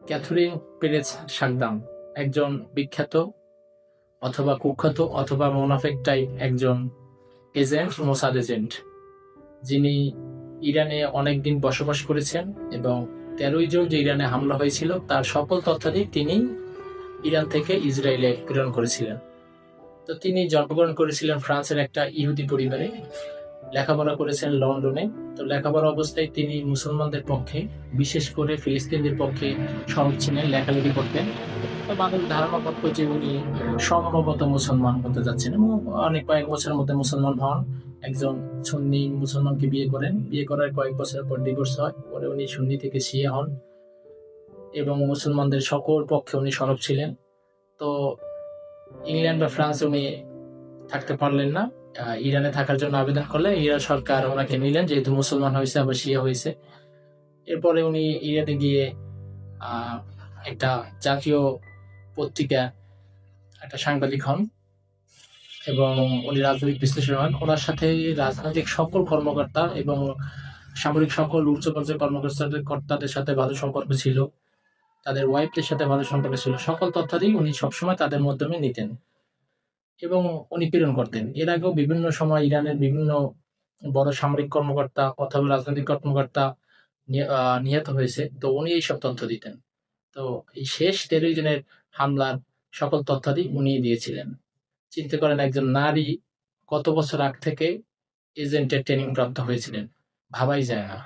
Catherine Perez সাকদাম একজন বিখ্যাত অথবা কুখ্যাত অথবা মোনাফেক টাইপ একজন এজেন্ট, মোসাদ এজেন্ট, যিনি ইরানে অনেকদিন বসবাস করেছেন এবং 13ই জুন যে ইরানে হামলা হয়েছিল তার সকল তথ্যাদি তিনি ইরান থেকে ইসরায়েলে প্রেরণ করেছিলেন। তো তিনি জন্মগ্রহণ করেছিলেন ফ্রান্সের একটা ইহুদি পরিবারে, লেখাপড়া করেছেন লন্ডনে। তো লেখাপড়া অবস্থায় তিনি মুসলমানদের পক্ষে, বিশেষ করে ফিলিস্তিনদের পক্ষে সরব ছিলেন, লেখালেখি করতেন। তো মানুষ ধারণা করত যে উনি সম্ভবত মুসলমান হতে যাচ্ছেন এবং অনেক কয়েক বছরের মধ্যে মুসলমান হন। একজন সুন্নি মুসলমানকে বিয়ে করেন, বিয়ে করার কয়েক বছর পর ডিভোর্স হয়, পরে উনি সুন্নি থেকে শিয়া হন এবং মুসলমানদের সকল পক্ষে উনি সরব ছিলেন। তো ইংল্যান্ড বা ফ্রান্সে উনি থাকতে পারলেন না, ইরানে থাকার জন্য আবেদন করলে ইরান সরকার ওনাকে নিলেন, যেহেতু মুসলমান হয়েছে আবার শিয়া হয়েছে। এরপরে উনি ইরানে গিয়ে একটা জাতীয় পত্রিকা একটা সাংবাদিক হন এবং উনি রাজনৈতিক বিশ্লেষণ হন। ওনার সাথে রাজনৈতিক সকল কর্মকর্তা এবং সামরিক সকল উচ্চ পর্যায়ের কর্মকর্তাদের সাথে ভালো সম্পর্ক ছিল, তাদের ওয়াইফদের সাথে ভালো সম্পর্ক ছিল। সকল তথ্যাদি উনি সবসময় তাদের মাধ্যমে নিতেন এবং উনি প্রেরণ করতেন। এর আগেও বিভিন্ন সময় ইরানের বিভিন্ন বড় সামরিক কর্মকর্তা অথবা রাজনৈতিক কর্মকর্তা নিহত হয়েছে, তো উনি এইসব তথ্য দিতেন। তো এই শেষ 13 জনের হামলার সকল তথ্যাদি উনি দিয়েছিলেন। চিন্তা করেন, একজন নারী কত বছর আগ থেকে এজেন্টের ট্রেনিং প্রাপ্ত হয়েছিলেন, ভাবাই যায় না।